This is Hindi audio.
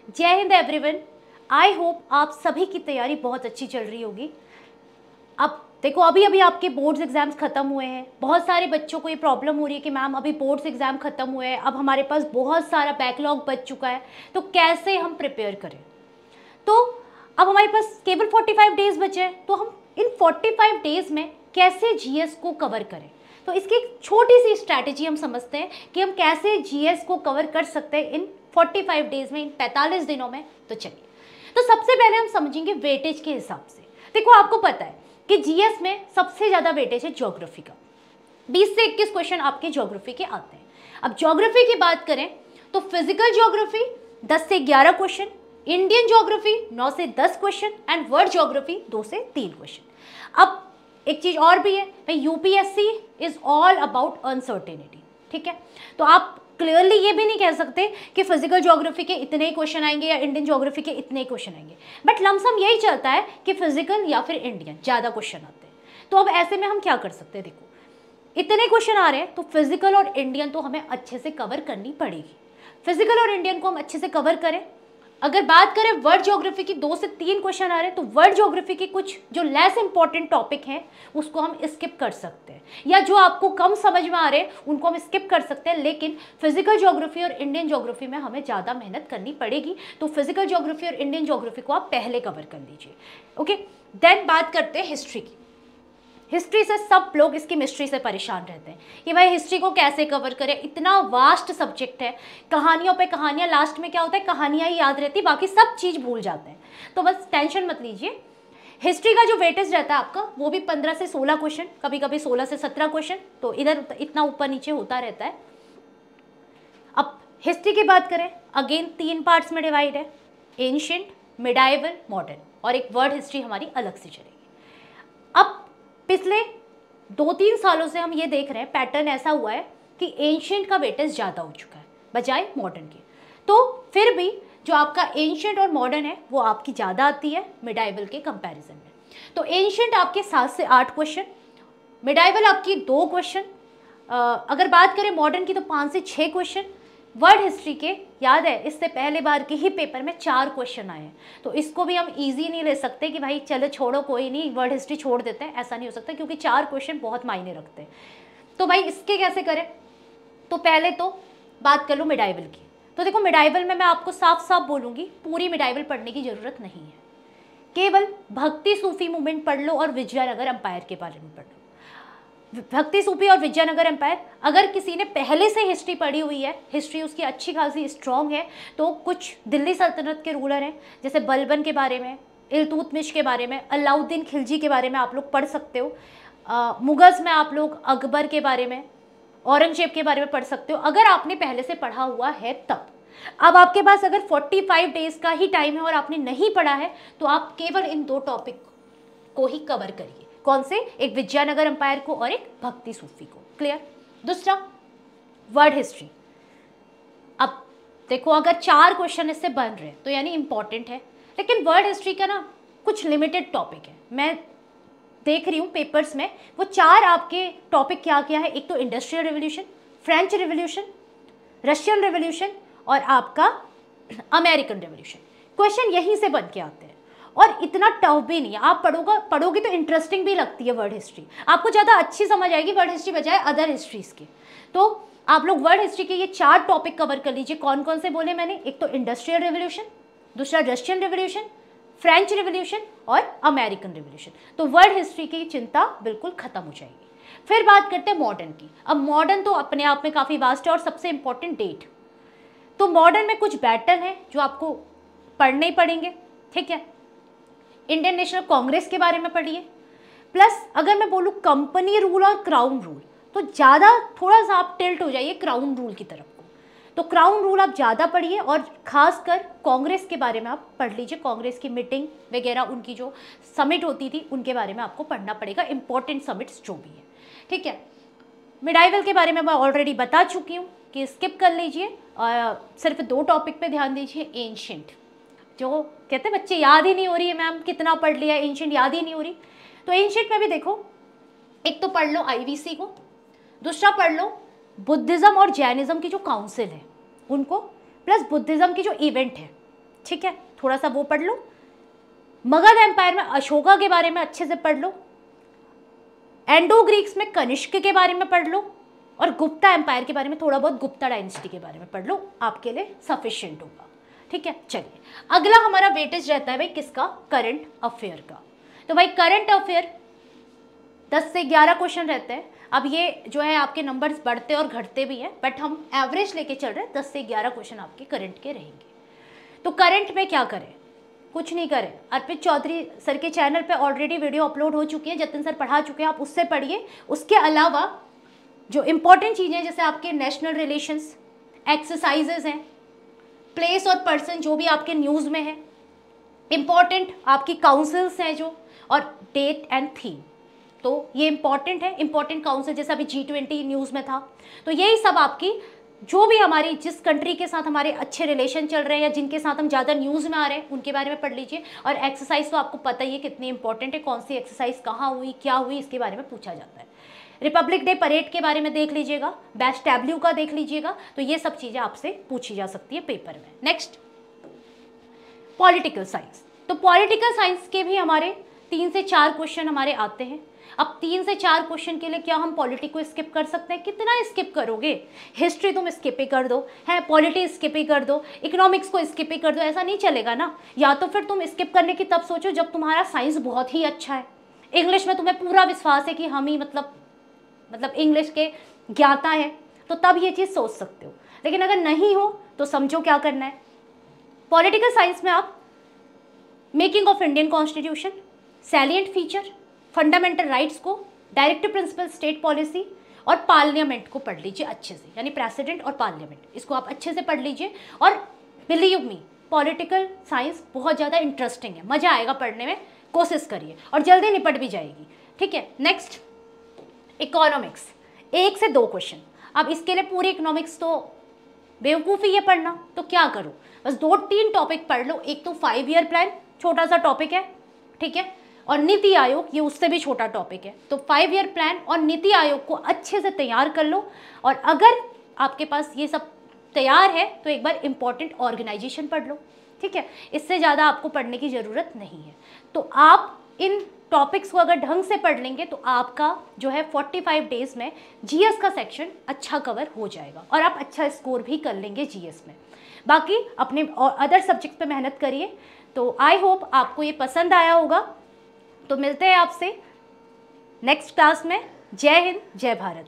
जय हिंद एवरीवन। आई होप आप सभी की तैयारी बहुत अच्छी चल रही होगी। अब देखो, अभी अभी आपके बोर्ड्स एग्जाम्स खत्म हुए हैं। बहुत सारे बच्चों को ये प्रॉब्लम हो रही है कि मैम अभी बोर्ड्स एग्जाम खत्म हुए हैं, अब हमारे पास बहुत सारा बैकलॉग बच चुका है, तो कैसे हम प्रिपेयर करें। तो अब हमारे पास केवल 45 डेज बचे हैं, तो हम इन 45 डेज में कैसे जीएस को कवर करें। तो इसकी एक छोटी सी स्ट्रैटेजी हम समझते हैं कि हम कैसे जीएस को कवर कर सकते हैं इन 45 डेज में, इन 45 दिनों में। तो चलिए, तो सबसे पहले हम समझेंगे वेटेज के हिसाब से। देखो, आपको पता है कि जीएस में सबसे ज़्यादा वेटेज है ज्योग्राफी का। 20 से 21 क्वेश्चन आपके ज्योग्राफी के आते हैं। अब ज्योग्राफी की बात करें तो फिजिकल ज्योग्राफी 10 से 11 क्वेश्चन, इंडियन ज्योग्राफी 9 से 10 क्वेश्चन एंड वर्ल्ड ज्योग्राफी 2 से 3 क्वेश्चन। अब एक चीज़ और भी है, UPSC is all about uncertainty. ठीक है, तो आप क्लियरली ये भी नहीं कह सकते कि फिजिकल ज्योग्राफी के इतने ही क्वेश्चन आएंगे या इंडियन ज्योग्राफी के इतने ही क्वेश्चन आएंगे, बट लमसम यही चलता है कि फिजिकल या फिर इंडियन ज़्यादा क्वेश्चन आते हैं। तो अब ऐसे में हम क्या कर सकते हैं, देखो इतने क्वेश्चन आ रहे हैं तो फिजिकल और इंडियन तो हमें अच्छे से कवर करनी पड़ेगी। फिजिकल और इंडियन को हम अच्छे से कवर करें। अगर बात करें वर्ल्ड ज्योग्राफी की, 2 से 3 क्वेश्चन आ रहे हैं, तो वर्ल्ड ज्योग्राफी के कुछ जो लेस इंपॉर्टेंट टॉपिक हैं उसको हम स्किप कर सकते हैं, या जो आपको कम समझ में आ रहे हैं उनको हम स्किप कर सकते हैं। लेकिन फिजिकल ज्योग्राफी और इंडियन ज्योग्राफी में हमें ज़्यादा मेहनत करनी पड़ेगी, तो फिजिकल ज्योग्राफी और इंडियन ज्योग्राफी को आप पहले कवर कर लीजिए। ओके, देन बात करते हैं हिस्ट्री की। हिस्ट्री से सब लोग इसकी मिस्ट्री से परेशान रहते हैं कि भाई हिस्ट्री को कैसे कवर करें, इतना वास्ट सब्जेक्ट है, कहानियों पे कहानियाँ, लास्ट में क्या होता है कहानियाँ ही याद रहती, बाकी सब चीज़ भूल जाते हैं। तो बस टेंशन मत लीजिए। हिस्ट्री का जो वेटेज रहता है आपका वो भी 15 से 16 क्वेश्चन, कभी कभी 16 से 17 क्वेश्चन, तो इधर इतना ऊपर नीचे होता रहता है। अब हिस्ट्री की बात करें, अगेन 3 पार्ट्स में डिवाइड है, एंशिएंट, मिडाइवल, मॉडर्न, और एक वर्ल्ड हिस्ट्री हमारी अलग से चलेगी। अब पिछले 2-3 सालों से हम ये देख रहे हैं, पैटर्न ऐसा हुआ है कि एंशिएंट का वेटेज ज़्यादा हो चुका है बजाय मॉडर्न के। तो फिर भी जो आपका एंशिएंट और मॉडर्न है वो आपकी ज़्यादा आती है मिडाइवल के कंपैरिजन में। तो एंशिएंट आपके 7 से 8 क्वेश्चन, मिडाइवल आपकी 2 क्वेश्चन, अगर बात करें मॉडर्न की तो 5 से 6 क्वेश्चन। वर्ल्ड हिस्ट्री के याद है इससे पहले बार के ही पेपर में 4 क्वेश्चन आए हैं, तो इसको भी हम इजी नहीं ले सकते कि भाई चलो छोड़ो कोई नहीं वर्ल्ड हिस्ट्री छोड़ देते हैं, ऐसा नहीं हो सकता क्योंकि 4 क्वेश्चन बहुत मायने रखते हैं। तो भाई इसके कैसे करें, तो पहले तो बात कर लो मिडाइवल की। तो देखो मिडाइवल में मैं आपको साफ साफ बोलूँगी, पूरी मिडाइवल पढ़ने की ज़रूरत नहीं है, केवल भक्ति सूफी मूवमेंट पढ़ लो और विजयनगर एम्पायर के बारे में पढ़ लो। भक्ति सूफी और विजयनगर एम्पायर, अगर किसी ने पहले से हिस्ट्री पढ़ी हुई है, हिस्ट्री उसकी अच्छी खासी स्ट्रॉन्ग है, तो कुछ दिल्ली सल्तनत के रूलर हैं जैसे बलबन के बारे में, इल्तुतमिश के बारे में, अलाउद्दीन खिलजी के बारे में आप लोग पढ़ सकते हो। मुगल्स में आप लोग अकबर के बारे में, औरंगजेब के बारे में पढ़ सकते हो, अगर आपने पहले से पढ़ा हुआ है तब। अब आपके पास अगर 45 डेज का ही टाइम है और आपने नहीं पढ़ा है तो आप केवल इन 2 टॉपिक को ही कवर करिए। कौन से, एक विजयनगर एम्पायर को और एक भक्ति सूफी को। क्लियर। दूसरा वर्ल्ड हिस्ट्री। अब देखो अगर 4 क्वेश्चन इससे बन रहे हैं तो यानी इंपॉर्टेंट है, लेकिन वर्ल्ड हिस्ट्री का ना कुछ लिमिटेड टॉपिक है, मैं देख रही हूँ पेपर्स में वो 4 आपके टॉपिक क्या क्या है। एक तो industrial revolution, French revolution, Russian revolution और आपका अमेरिकन रेवोल्यूशन। क्वेश्चन यहीं से बन के आते हैं और इतना टफ भी नहीं है, आप पढ़ोगे तो इंटरेस्टिंग भी लगती है वर्ल्ड हिस्ट्री, आपको ज़्यादा अच्छी समझ आएगी वर्ल्ड हिस्ट्री बजाय अदर हिस्ट्रीज़ के। तो आप लोग वर्ल्ड हिस्ट्री के ये 4 टॉपिक कवर कर लीजिए। कौन कौन से बोले मैंने, एक तो इंडस्ट्रियल रेवोल्यूशन, दूसरा रशियन रेवोल्यूशन, फ्रेंच रेवोल्यूशन और अमेरिकन रेवोल्यूशन। तो वर्ल्ड हिस्ट्री की चिंता बिल्कुल खत्म हो जाएगी। फिर बात करते हैं मॉडर्न की। अब मॉडर्न तो अपने आप में काफ़ी वास्ट है और सबसे इंपॉर्टेंट डेट। तो मॉडर्न में कुछ बैटल हैं जो आपको पढ़ने ही पड़ेंगे। ठीक है, इंडियन नेशनल कांग्रेस के बारे में पढ़िए, प्लस अगर मैं बोलूँ कंपनी रूल और क्राउन रूल तो ज़्यादा थोड़ा सा आप टिल्ट हो जाइए क्राउन रूल की तरफ को, तो क्राउन रूल आप ज़्यादा पढ़िए और ख़ासकर कांग्रेस के बारे में आप पढ़ लीजिए। कांग्रेस की मीटिंग वगैरह, उनकी जो समिट होती थी उनके बारे में आपको पढ़ना पड़ेगा, इंपॉर्टेंट समिट्स जो भी है। ठीक है, मिडाइवल के बारे में मैं ऑलरेडी बता चुकी हूँ कि स्किप कर लीजिए, सिर्फ 2 टॉपिक पे ध्यान दीजिए। एंशिएंट, जो कहते हैं बच्चे याद ही नहीं हो रही है मैम कितना पढ़ लिया, एंशिएंट याद ही नहीं हो रही, तो एंशिएंट में भी देखो एक तो पढ़ लो आईवीसी को, दूसरा पढ़ लो बुद्धिज़्म और जैनिज़्म की जो काउंसिल है उनको, प्लस बुद्धिज़्म की जो इवेंट है ठीक है, थोड़ा सा वो पढ़ लो। मगध एम्पायर में अशोका के बारे में अच्छे से पढ़ लो। एंडो ग्रीक्स में कनिष्क के बारे में पढ़ लो, और गुप्ता एम्पायर के बारे में थोड़ा बहुत, गुप्ता डायनेस्टी के बारे में पढ़ लो, आपके लिए सफिशिएंट होगा। ठीक है, चलिए अगला हमारा वेटेज रहता है भाई किसका, करंट अफेयर का। तो भाई करंट अफेयर 10 से 11 क्वेश्चन रहते हैं। अब ये जो है आपके नंबर्स बढ़ते और घटते भी हैं, बट हम एवरेज लेके चल रहे हैं, 10 से 11 क्वेश्चन आपके करंट के रहेंगे। तो करंट में क्या करें, कुछ नहीं करें, अर्पित चौधरी सर के चैनल पे ऑलरेडी वीडियो अपलोड हो चुकी है, जतिन सर पढ़ा चुके हैं, आप उससे पढ़िए। उसके अलावा जो इंपॉर्टेंट चीज़ें जैसे आपके नेशनल रिलेशंस, एक्सरसाइजेज हैं, प्लेस और पर्सन जो भी आपके न्यूज़ में है, इंपॉर्टेंट आपकी काउंसिल्स हैं जो, और डेट एंड थीम, तो ये इंपॉर्टेंट है। इंपॉर्टेंट काउंसिल जैसे अभी G20 न्यूज़ में था, तो यही सब आपकी जो भी हमारी जिस कंट्री के साथ हमारे अच्छे रिलेशन चल रहे हैं या जिनके साथ हम ज़्यादा न्यूज़ में आ रहे हैं उनके बारे में पढ़ लीजिए। और एक्सरसाइज तो आपको पता ही है कितनी इंपॉर्टेंट है, कौन सी एक्सरसाइज कहाँ हुई, क्या हुई, इसके बारे में पूछा जाता है। रिपब्लिक डे परेड के बारे में देख लीजिएगा, बेस्ट डब्ल्यू का देख लीजिएगा, तो ये सब चीज़ें आपसे पूछी जा सकती है पेपर में। नेक्स्ट पॉलिटिकल साइंस, तो पॉलिटिकल साइंस के भी हमारे 3 से 4 क्वेश्चन हमारे आते हैं। अब 3 से 4 क्वेश्चन के लिए क्या हम पॉलिटी को स्किप कर सकते हैं, कितना स्किप करोगे, हिस्ट्री तुम स्किप ही कर दो, है पॉलिटी स्किप ही कर दो, इकोनॉमिक्स को स्किप ही कर दो, ऐसा नहीं चलेगा ना। या तो फिर तुम स्किप करने की तब सोचो जब तुम्हारा साइंस बहुत ही अच्छा है, इंग्लिश में तुम्हें पूरा विश्वास है कि हम ही मतलब इंग्लिश के ज्ञाता है, तो तब ये चीज़ सोच सकते हो। लेकिन अगर नहीं हो तो समझो क्या करना है। पॉलिटिकल साइंस में आप making of Indian constitution, salient feature, fundamental rights को, डायरेक्टिव प्रिंसिपल स्टेट पॉलिसी और पार्लियामेंट को पढ़ लीजिए अच्छे से, यानी प्रेसिडेंट और पार्लियामेंट, इसको आप अच्छे से पढ़ लीजिए। और बिलीव मी पॉलिटिकल साइंस बहुत ज़्यादा इंटरेस्टिंग है, मज़ा आएगा पढ़ने में, कोशिश करिए और जल्दी निपट भी जाएगी। ठीक है, नेक्स्ट इकोनॉमिक्स, 1 से 2 क्वेश्चन। अब इसके लिए पूरी इकोनॉमिक्स तो बेवकूफ़ी है पढ़ना, तो क्या करो, बस 2-3 टॉपिक पढ़ लो। एक तो 5 ईयर प्लान, छोटा सा टॉपिक है, ठीक है, और नीति आयोग, ये उससे भी छोटा टॉपिक है। तो 5 ईयर प्लान और नीति आयोग को अच्छे से तैयार कर लो। और अगर आपके पास ये सब तैयार है तो एक बार इम्पॉर्टेंट ऑर्गेनाइजेशन पढ़ लो। ठीक है, इससे ज़्यादा आपको पढ़ने की ज़रूरत नहीं है। तो आप इन टॉपिक्स को अगर ढंग से पढ़ लेंगे तो आपका जो है 45 डेज में जीएस का सेक्शन अच्छा कवर हो जाएगा और आप अच्छा स्कोर भी कर लेंगे जीएस में। बाकी अपने और अदर सब्जेक्ट पे मेहनत करिए। तो आई होप आपको ये पसंद आया होगा। तो मिलते हैं आपसे नेक्स्ट क्लास में। जय हिंद, जय भारत।